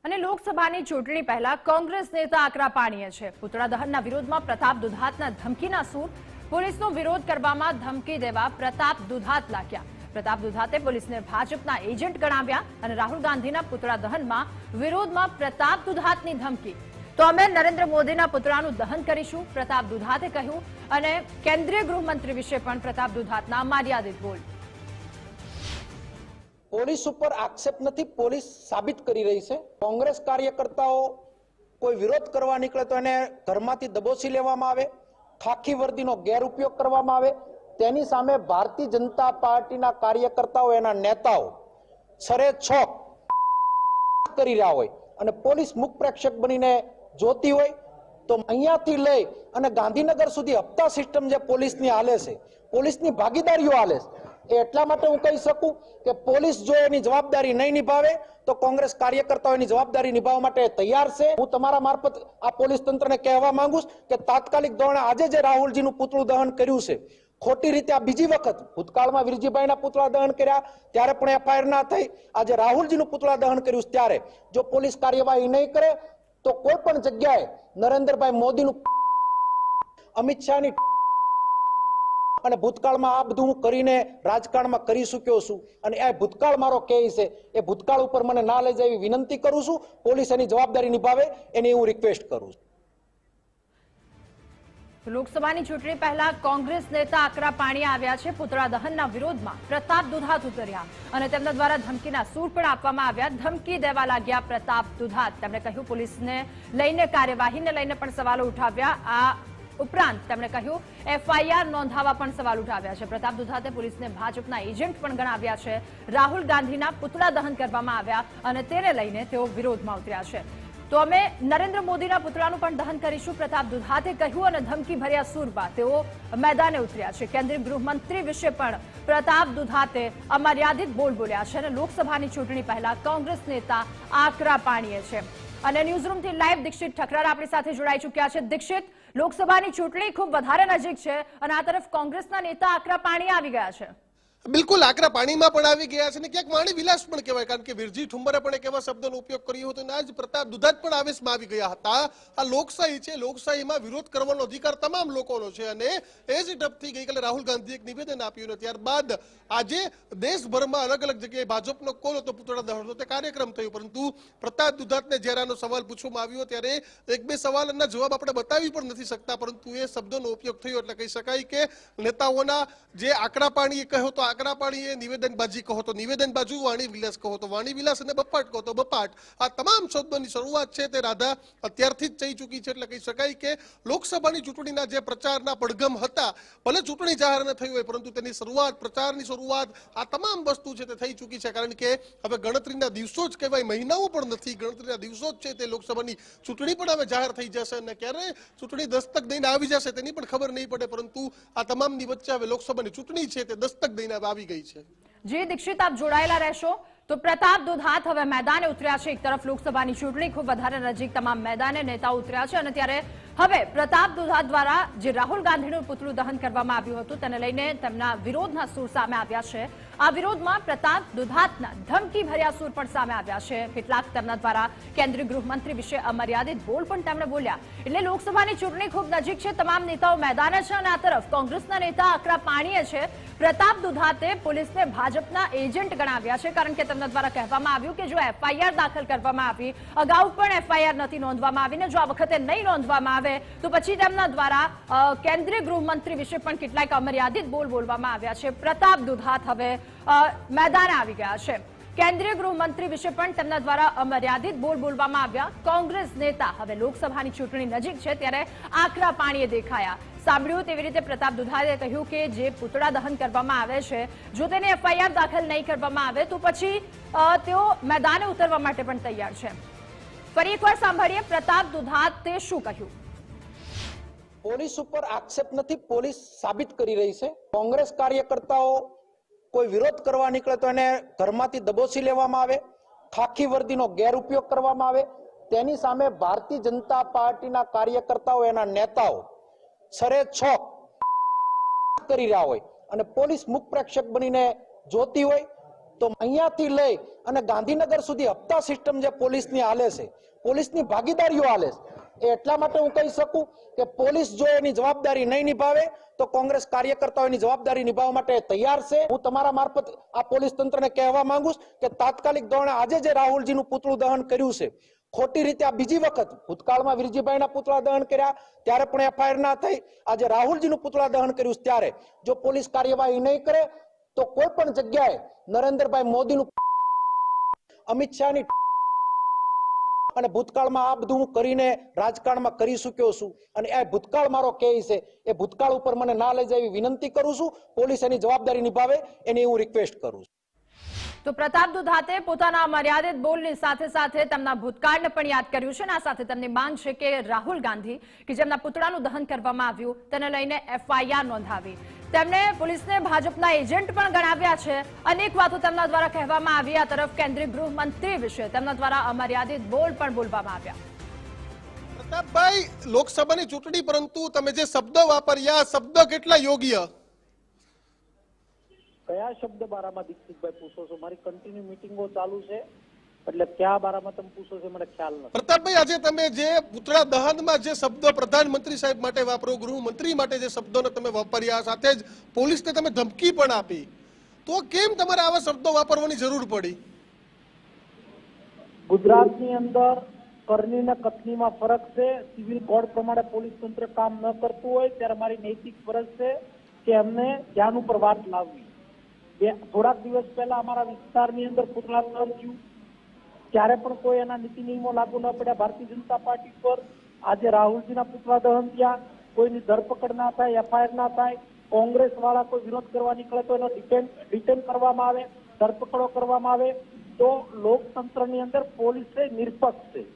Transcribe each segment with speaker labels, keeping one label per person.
Speaker 1: અને લોકસભાની ચૂંટણી પહેલા કોંગ્રેસ નેતા આકરા પાણીએ છે. પુતળા દહનના વિરોધમાં પ્રતાપ દુધાતના ધમકીના સૂર. પોલીસનો વિરોધ કરવામાં ધમકી દેવા પ્રતાપ દુધાત લાગ્યા. પ્રતાપ દુધાતે પોલીસને ભાજપના એજન્ટ ગણાવ્યા અને રાહુલ ગાંધીના પુતળા દહનમાં વિરોધમાં પ્રતાપ દુધાતની ધમકી. તો અમે નરેન્દ્ર મોદીના પુતળાનું દહન કરીશું, પ્રતાપ દુધાતે કહ્યું. અને કેન્દ્રીય ગૃહમંત્રી વિશે પણ પ્રતાપ દુધાતના મર્યાદિત બોલ.
Speaker 2: પોલીસ ઉપર આક્ષેપ નથી, પોલીસ સાબિત કરી રહી છે. કોંગ્રેસ કાર્યકર્તાઓ કોઈ વિરોધ કરવા નીકળે તો એને ઘરમાંથી દબોચી લેવામાં આવે, ખાખી વર્દીનો ગેરઉપયોગ કરવામાં આવે. તેની સામે ભારતીય જનતા પાર્ટીના કાર્યકર્તાઓ, એના નેતાઓ છરેછોક કરી રહ્યા હોય અને પોલીસ મુખ પ્રેક્ષક બનીને જોતી હોય તો અહીંયાથી લઈ અને ગાંધીનગર સુધી હપ્તા સિસ્ટમ જે પોલીસની હાલે છે, પોલીસની ભાગીદારીઓ હાલે છે, એટલા માટે હું કહી શકું કે પોલીસ જો એની જવાબદારી નહીં નિભાવે તો કોંગ્રેસ કાર્યકર્તાઓ એની જવાબદારી નિભાવવા માટે તૈયાર છે. હું તમારા મારફત આ પોલીસ તંત્રને કહેવા માંગુ છું કે તાત્કાલિક ધોરણે આજે જે રાહુલજીનું પુતળું દહન કર્યું છે, ખોટી રીતે આ બીજી વખત, ભૂતકાળમાં વીરજીભાઈના પુતળા દહન કર્યા ત્યારે પણ એફઆઈઆર ના થઈ, આજે રાહુલજીનું પુતળા દહન કર્યું ત્યારે જો પોલીસ કાર્યવાહી નહીં કરે તો કોઈ પણ જગ્યાએ નરેન્દ્રભાઈ મોદીનું, અમિત શાહની અને ભૂતકાળમાં આ બધું હું કરીને રાજકારણમાં કરી ચૂક્યો છું અને એ ભૂતકાળ મારો કેસ છે, એ ભૂતકાળ ઉપર મને ના લઈ જાય એવી વિનંતી કરું છું. પોલીસ એની જવાબદારી નિભાવે એની હું રિક્વેસ્ટ કરું છું.
Speaker 1: લોકસભાની ચૂંટણી પહેલા કોંગ્રેસ નેતા આકરા પાણીએ આવ્યા છે. પુતળા દહનના વિરોધમાં પ્રતાપ દુધાત ઉતર્યા અને તેમના દ્વારા ધમકીના સૂર પણ આપવામાં આવ્યા. ધમકી દેવા લાગ્યા પ્રતાપ દુધાત. તેમણે કહ્યું પોલીસને લઈને, કાર્યવાહીને લઈને પણ સવાલો ઉઠાવ્યા. આ ઉપરાંત તેમણે કહ્યું એફઆઈઆર નોંધાવા પણ સવાલ ઉઠાવ્યા છે. પ્રતાપ દુધાતે પોલીસને ભાજપના એજન્ટ પણ ગણાવ્યા છે. રાહુલ ગાંધીના પુતળા દહન કરવામાં આવ્યા અને તેને લઈને તેઓ વિરોધમાં ઉતર્યા છે. તો અમે નરેન્દ્ર મોદીના પુતળાનું પણ દહન કરીશું, પ્રતાપ દુધાતે કહ્યું અને ધમકી ભર્યા સૂરમાં તેઓ મેદાને ઉતર્યા છે. કેન્દ્રીય ગૃહમંત્રી વિશે પણ પ્રતાપ દુધાતે અમર્યાદિત બોલ બોલ્યા છે અને લોકસભાની ચૂંટણી પહેલા કોંગ્રેસ નેતા આકરા પાણીએ છે. અને ન્યૂઝરૂમથી લાઈવ દીક્ષિત ઠકરાર આપણી સાથે જોડાઈ ચૂક્યા છે. દીક્ષિત, લોકસભાની ચૂંટણી ખૂબ વધારે નજીક છે અને આ તરફ કોંગ્રેસના નેતા આકરા પાણીએ આવી ગયા છે.
Speaker 3: બિલકુલ આકરા પાણીમાં પણ આવી ગયા છે અને ક્યાંક વાણી વિલાસ પણ કહેવાય, કારણ કે વીરજી ઠુંબરે પણ એક એવા શબ્દનો ઉપયોગ કર્યો હતો અને આજ પ્રતાપ દુધાત પણ આવેશમાં આવી ગયા હતા. આ લોકશાહી છે, લોકશાહીમાં વિરોધ કરવાનો અધિકાર તમામ લોકોનો છે અને એ જ ઢબથી ગઈકાલે રાહુલ ગાંધીએ એક નિવેદન આપ્યું અને ત્યારબાદ આજે દેશભરમાં અલગ અલગ જગ્યાએ ભાજપનો કોલ હતો, પુતળા દહનનો તે કાર્યક્રમ થયો. પરંતુ પ્રતાપ દુધાતને જ્યારે આનો સવાલ પૂછવામાં આવ્યો ત્યારે એક બે સવાલના જવાબ આપણે બતાવી પણ નથી શકતા, પરંતુ એ શબ્દોનો ઉપયોગ થયો એટલે કહી શકાય કે નેતાઓના જે આકરા પાણીએ કહ્યો તો આકરા પાણીએ, નિવેદનબાજી કહો તો નિવેદનબાજી, વાણી વિલાસ કહો તો વાણી વિલાસ અને બપાટ કહો તો બપાટ, આ તમામ શબ્દોની શરૂઆત છે તે રાધા અત્યારથી જ થઈ ચૂકી છે. એટલે કહી શકાય કે લોકસભાની ચૂંટણીના જે પ્રચારના પડઘમ હતા, ભલે ચૂંટણી જાહેર ન થઈ હોય પરંતુ તેની શરૂઆત, પ્રચારની શરૂઆત, આ તમામ વસ્તુ છે તે થઈ ચૂકી છે. કારણ કે હવે ગણતરીના દિવસો જ કહેવાય, મહિનાઓ પણ નથી, ગણતરીના દિવસો જ છે તે લોકસભાની ચૂંટણી પણ હવે જાહેર થઈ જશે અને ક્યારે ચૂંટણી દસ્તક દઈને આવી જશે તેની પણ ખબર નહીં પડે. પરંતુ આ તમામની વચ્ચે હવે લોકસભાની ચૂંટણી છે તે દસ્તક દઈને આવી ગઈ છે.
Speaker 1: જી દીક્ષિત, આપ જોડાયેલા રહેશો. તો પ્રતાપ દુધાત હવે મેદાને ઉતર્યા છે. એક તરફ લોકસભાની ચૂંટણી ખૂબ વધારે નજીક, તમામ મેદાને નેતાઓ ઉતર્યા છે અને ત્યારે હવે પ્રતાપ દુધાત દ્વારા જે રાહુલ ગાંધીનું પુતળું દહન કરવામાં આવ્યું હતું તેને લઈને તેમના વિરોધના સૂર સામે આવ્યા છે. આ વિરોધમાં પ્રતાપ દુધાતના ધમકી ભર્યા સૂર પણ સામે આવ્યા છે. કેટલાક તેમના દ્વારા કેન્દ્રીય ગૃહમંત્રી વિશે અમર્યાદિત બોલ પણ તેમણે બોલ્યા. એટલે લોકસભાની ચૂંટણી ખૂબ નજીક છે, તમામ નેતાઓ મેદાને છે અને આ તરફ કોંગ્રેસના નેતા આકરા પાણીએ છે. પ્રતાપ દુધાતે પોલીસને ભાજપના એજન્ટ ગણાવ્યા છે, કારણ કે તેમના દ્વારા કહેવામાં આવ્યું કે જો એફઆઈઆર દાખલ કરવામાં આવી, અગાઉ પણ એફઆઈઆર નથી નોંધવામાં આવીને જો આ વખતે નહીં નોંધવામાં આવે તો પછી તેમના દ્વારા કેન્દ્રીય ગૃહમંત્રી વિશે પણ કેટલાક અમર્યાદિત બોલ બોલવામાં આવ્યા છે. પ્રતાપ દુધાત હવે મેદાને આવી ગયા છે. કેન્દ્રીય ગૃહમંત્રી વિશે પણ તેમના દ્વારા અમર્યાદિત બોલ બોલવામાં આવ્યા. કોંગ્રેસ નેતા હવે લોકસભાની ચૂંટણી નજીક છે ત્યારે આકરા પાણીએ દેખાયા. સાંભળ્યું તેવી રીતે પ્રતાપ દુધાતે કહ્યું કે જે પુતળા દહન કરવામાં આવે છે, જો તેને એફઆઈઆર દાખલ નહીં કરવામાં આવે તો પછી તેઓ મેદાને ઉતરવા માટે પણ તૈયાર છે. ફરી એકવાર સાંભળીએ પ્રતાપ દુધાતે શું કહ્યું.
Speaker 2: પોલીસ ઉપર આક્ષેપ નથી, પોલીસ સાબિત કરી રહી છે. કોંગ્રેસ કાર્યકર્તાઓ કોઈ વિરોધ કરવા નીકળે તો એને ઘરમાંથી દબોચી લેવામાં આવે, ખાખી વર્દીનો ગેરઉપયોગ કરવામાં આવે. તેની સામે ભારતીય જનતા પાર્ટીના કાર્યકર્તાઓ, એના નેતાઓ છરેછોક કરી રહ્યા હોય અને પોલીસ મુખ પ્રેક્ષક બનીને જોતી હોય તો અહીંયાથી લઈ અને ગાંધીનગર સુધી હપ્તા સિસ્ટમ જે પોલીસની હાલે છે, પોલીસની ભાગીદારીઓ હાલે છે, એ એટલા માટે હું કહી શકું કે પોલીસ જો એની જવાબદારી નહીં નિભાવે તો કોંગ્રેસ કાર્યકર્તાઓ એની જવાબદારી નિભાવવા માટે તૈયાર છે. હું તમારા મારફત આ પોલીસ તંત્રને કહેવા માંગુ છું કે તાત્કાલિક ધોરણે આજે જે રાહુલજીનું પુતળું દહન કર્યું છે, ખોટી રીતે આ બીજી વખત ભૂતકાળમાં વિરજીભાઈના પુતળા દહન કર્યા ત્યારે પણ એફઆઈઆર ના થઈ, આજે રાહુલજીનું પુતળા દહન કર્યું છે ત્યારે જો પોલીસ કાર્યવાહી નહીં કરે તો કોઈ પણ જગ્યાએ નરેન્દ્રભાઈ મોદીનું, અમિત શાહની અને ભૂતકાળમાં આ બધું હું કરીને રાજકારણમાં કરી ચૂક્યો છું અને એ ભૂતકાળ મારો કેસ છે, એ ભૂતકાળ ઉપર મને ના લઈ જાય એવી વિનંતી કરું છું. પોલીસ એની જવાબદારી નિભાવે એની હું રિક્વેસ્ટ કરું છું.
Speaker 1: તો પ્રતાપ દુધાતે પોતાના મર્યાદિત બોલની સાથે સાથે તેમના ભૂતકાળને પણ યાદ કર્યું છે અને આ સાથે તેમની માંગ છે કે રાહુલ ગાંધી કે જેમના પુતળાનું દહન કરવામાં આવ્યું તેને લઈને એફઆઈઆર નોંધાવી. તેમણે પોલીસને ભાજપના એજન્ટ પણ ગણાવ્યા છે. અનેક વાતો તેમના દ્વારા કહેવામાં આવી. આ તરફ કેન્દ્રીય ગૃહમંત્રી વિશે તેમના દ્વારા અમર્યાદિત બોલ પણ બોલવામાં આવ્યા.
Speaker 3: પ્રતાપભાઈ, લોકસભાની ચૂંટણી પરંતુ તમે જે શબ્દ વાપર્યા શબ્દ કેટલા યોગ્ય?
Speaker 4: કયા શબ્દ બારામાં દીક્ષિતભાઈ પૂછો છો? મારી કન્ટિન્યુ મીટિંગો ચાલુ છે એટલે કયા બારામાં તમે પૂછો છો મને ખ્યાલ નથી.
Speaker 3: પ્રતાપભાઈ, આજે તમે જે પુતળા દહનમાં જે શબ્દ પ્રધાનમંત્રી સાહેબ માટે વાપરો, ગૃહમંત્રી માટે જે શબ્દોને તમે વાપર્યા, સાથે જ પોલીસને તમે ધમકી પણ આપી, તો કેમ તમારે આવા શબ્દો વાપરવાની જરૂર પડી?
Speaker 4: ગુજરાતની અંદર કરણી ને કથનીમાં ફરક છે. સિવિલ કોડ પ્રમાણે પોલીસ તંત્ર કામ ન કરતું હોય ત્યારે મારી નૈતિક ફરજ છે કે એમને ધ્યાન ઉપર વાત લાવવી. થોડાક દિવસ પહેલા અમારા વિસ્તારની અંદર પુતળા દહન થયું ત્યારે પણ કોઈ એના નીતિ નિયમો લાગુ ન પડ્યા ભારતીય જનતા પાર્ટી પર. આજે રાહુલજીના પુતળા દહન થયા, કોઈની ધરપકડ ના થાય, એફઆઈઆર ના થાય, કોંગ્રેસ વાળા કોઈ વિરોધ કરવા નીકળે તો એનો ડિટેન કરવામાં આવે, ધરપકડો કરવામાં આવે. તો લોકતંત્રની અંદર પોલીસ છે નિરપક્ષ છે.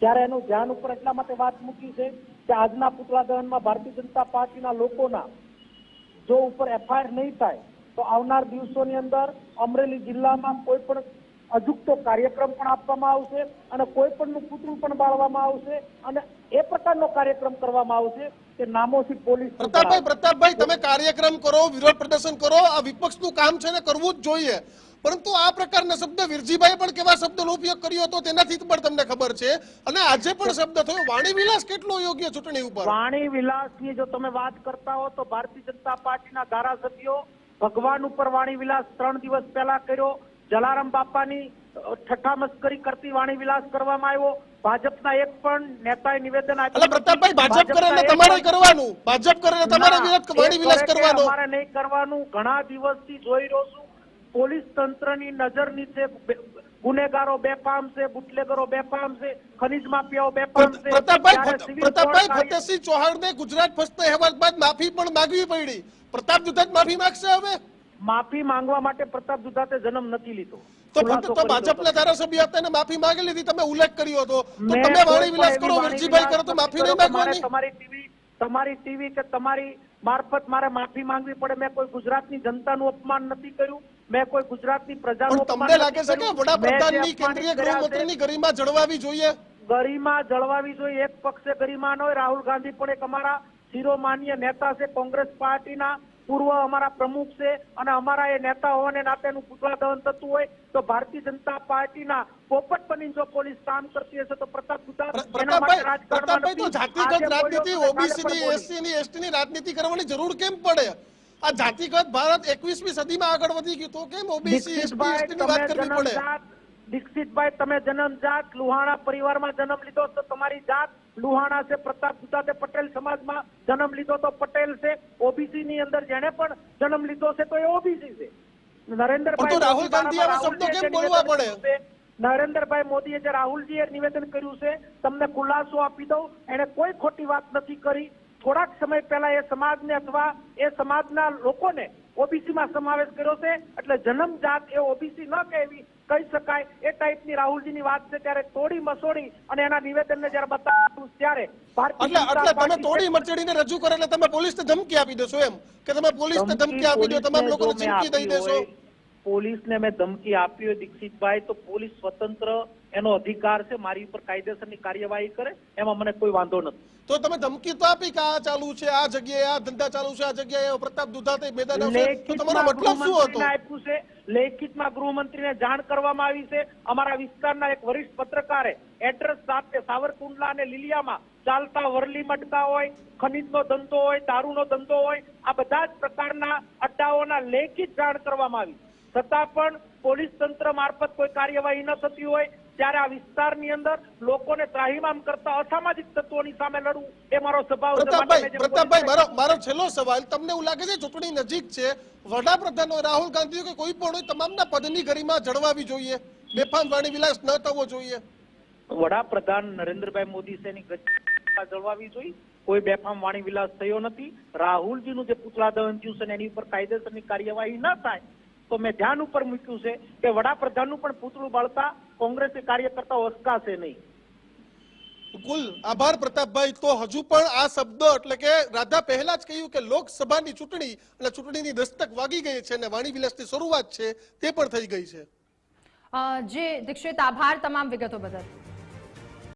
Speaker 4: ત્યારે એનું ધ્યાન ઉપર એટલા માટે વાત મૂકી છે કે આજના પુતળા દહનમાં ભારતીય જનતા પાર્ટીના લોકોના જો ઉપર એફઆઈઆર નહીં થાય તો આવનાર દિવસોની અંદર અમરેલી જિલ્લામાં કોઈ પણ અજુકતો કાર્યક્રમ પણ આપવામાં આવશે અને કોઈ પણનું પુતળું પણ બાળવામાં આવશે અને એ પ્રકારનો કાર્યક્રમ કરવામાં આવશે કે નામોથી પોલીસ.
Speaker 3: પ્રતાપભાઈ, તમે કાર્યક્રમ કરો, વિરોધ પ્રદર્શન કરો, આ વિપક્ષનું કામ છે ને કરવું જ જોઈએ, પરંતુ આ પ્રકારના શબ્દ વિરજીભાઈ પણ કેવા શબ્દનો ઉપયોગ કર્યો હતો તેનાથી પણ તમને ખબર છે અને આજે પણ શબ્દ થયો. વાણી વિલાસ કેટલો યોગ્ય ચૂંટણી ઉપર? વાણી
Speaker 4: વિલાસની જો તમે વાત કરતા હો તો ભારતીય જનતા પાર્ટીના ધારાસભ્યો ભગવાન ઉપર વાણી વિલાસ 3 દિવસ પહેલા કર્યો. જલારામ બાપાની ઠઠ્ઠા મસ્કરી કરતી વાણી વિલાસ કરવામાં આવ્યો. ભાજપના એક પણ નેતાએ નિવેદન આપ્યું.
Speaker 3: પ્રતાપભાઈ, ભાજપ કરે ને તમારે કરવાનું, ભાજપ કરે ને તમારે વાણી વિલાસ કરવાનો,
Speaker 4: અમારે નહીં કરવાનું. ઘણા દિવસથી જોઈ રહ્યો છું પોલીસ તંત્રની નજર નીચે ગુનેગારો બેફામ છે, બુટલેગરો બેફામ છે, ખનીજ માફિયાઓ બેફામ છે.
Speaker 3: પ્રતાપભાઈ, ફતેહસિંહ ચૌહાણને ગુજરાત ફસતા અહેવાલ બાદ માફી પણ માંગવી પડી. પ્રતાપ દુધાત માફી માંગશે હવે?
Speaker 4: માફી માંગવા માટે પ્રતાપ દુધાતે જન્મ નથી લીધો.
Speaker 3: તો ભાજપના ધારાસભ્ય હતા એને માફી માંગી લીધી, તમે ઉલ્લેખ કર્યો હતો. તો તમે વાણી વિલાસ કરો, વિરજીભાઈ કરો તો માફી નહીં માંગવાની?
Speaker 4: તમારી ટીવી કે તમારી મારફત મારે માફી માંગવી પડે? મેં કોઈ ગુજરાતની જનતાનું અપમાન નથી કર્યું, મેં કોઈ ગુજરાતની પ્રજાનું અપમાન
Speaker 3: તમને લાગે છે કે વડાપ્રધાનની કેન્દ્રીય ગૃહમંત્રીની ગરિમા જળવાવી જોઈએ?
Speaker 4: ગરિમા જળવાવી જોઈએ. એક પક્ષે ગરિમા ન હોય. રાહુલ ગાંધી પણ એક અમારા શિરોમાન્ય નેતા છે, કોંગ્રેસ પાર્ટીના પૂર્વ અમારા પ્રમુખ છે અને અમારા એ નેતા હોવાને નાતેનું પુતળા દહન થતું હોય તો ભારતીય જનતા પાર્ટીના પોપટ બની જો પોલીસ કામ કરતી હશે તો પ્રતાપ દુધાત એના માટે રાજકારણમાં નથી.
Speaker 3: જાતિગત રાજનીતિ, ઓબીસી ની, એસસી ની, એસટી ની રાજનીતિ કરવાની જરૂર કેમ પડે? આ જાતિગત ભારત 21મી સદીમાં આગળ વધી ગયું તો કેમ ઓબીસી, એસટી, એસટી ની વાત કરવી પડે?
Speaker 4: દીક્ષિતભાઈ, તમે જન્મજાત લુહાણા પરિવારમાં જન્મ લીધો તો તમારી જાત લુહાણા છે. પ્રતાપ દુધાતે પટેલ સમાજમાં જન્મ લીધો તો પટેલ છે. ઓબીસી ની અંદર જેને પણ જન્મ લીધો છે તો એ ઓબીસી છે. નરેન્દ્રભાઈ
Speaker 3: રાહુલ ગાંધી આવા શબ્દો કેમ બોલવા પડે?
Speaker 4: નરેન્દ્રભાઈ મોદીએ જે રાહુલજીએ નિવેદન કર્યું છે તમને ખુલાસો આપી દઉં, એને કોઈ ખોટી વાત નથી કરી. થોડાક સમય પહેલા એ સમાજને અથવા એ સમાજના લોકોને ઓબીસીમાં સમાવેશ કર્યો છે એટલે જન્મજાત એ ઓબીસી ન કહેવી કહી શકાય એ ટાઈપની રાહુલજીની વાત છે. ત્યારે તોડી મસોડી અને એના નિવેદનને જયારે બતાવ્યું ત્યારે
Speaker 3: તમે તોડી મચડીને રજૂ કરે એટલે તમે પોલીસને ધમકી આપી દેશો એમ કે તમે પોલીસને ધમકી આપી દો, તમામ લોકોને ચીમકી દઈ દેશો?
Speaker 4: પોલીસને મેં ધમકી આપી હોય દીક્ષિતભાઈ તો પોલીસ સ્વતંત્ર એનો અધિકાર છે, મારી ઉપર કાયદેસરની કાર્યવાહી કરે, એમાં મને કોઈ વાંધો નથી.
Speaker 3: તો તમે ધમકી તો આપી કે આ ચાલુ છે, આ જગ્યાએ આ ધંધા ચાલુ છે, આ જગ્યાએ પ્રતાપ દુધાતે મેદાન આવશે, તો તમારો મતલબ શું હતો?
Speaker 4: ગૃહમંત્રીને આપ્યું છે, લેખિતમાં ગૃહમંત્રીને જાણ કરવામાં આવી છે. અમારા વિસ્તારના એક વરિષ્ઠ પત્રકારે એડ્રેસ સાથે સાવરકુંડલા અને લીલિયામાં ચાલતા વરલી મટકા હોય, ખનીજનો ધંધો હોય, દારૂનો ધંધો હોય, આ બધા જ પ્રકારના અડ્ડાઓના લેખિત જાણ કરવામાં આવી. છતાં પણ પોલીસ તંત્ર મારફત કોઈ કાર્યવાહી ન થતી હોય ત્યારે આ વિસ્તારની અંદર લોકોને ત્રાહિમામ કરતા અસામાજિક તત્વોની સામે લડવું એ મારો સ્વભાવ છે.
Speaker 3: પ્રતાપભાઈ, મારો છેલ્લો સવાલ, તમને એવું લાગે છે ચૂંટણી નજીક છે, વડાપ્રધાન હોય રાહુલ ગાંધી કે કોઈ પણ હોય, તમામના પદની ગરિમા જળવાવી જોઈએ, બેફામ વાણી વિલાસ ન થવો જોઈએ?
Speaker 4: વડાપ્રધાન નરેન્દ્રભાઈ મોદી છે એની ગરિમા જળવાવી જોઈએ. કોઈ બેફામ વાણી વિલાસ થયો નથી. રાહુલજીનું જે પુતળા દહન થયું છે એની ઉપર કાયદેસરની કાર્યવાહી ન થાય તો મેં ધ્યાન ઉપર મૂક્યું છે કે વડાપ્રધાનનું પણ પૂતળું બાળતા કોંગ્રેસી કાર્યકર્તાઓ અસકાશે નહીં.
Speaker 3: બિલકુલ, આભાર પ્રતાપભાઈ. તો હજુ પણ આ શબ્દ એટલે કે રાધા પહેલા જ કહ્યું કે લોકસભાની ચૂંટણી અને ચૂંટણીની દસ્તક વાગી ગઈ છે અને વાણી વિલાસની શરૂઆત છે તે પણ થઈ ગઈ છે.
Speaker 1: જે દીક્ષિત, આભાર તમામ વિગતો બદલ.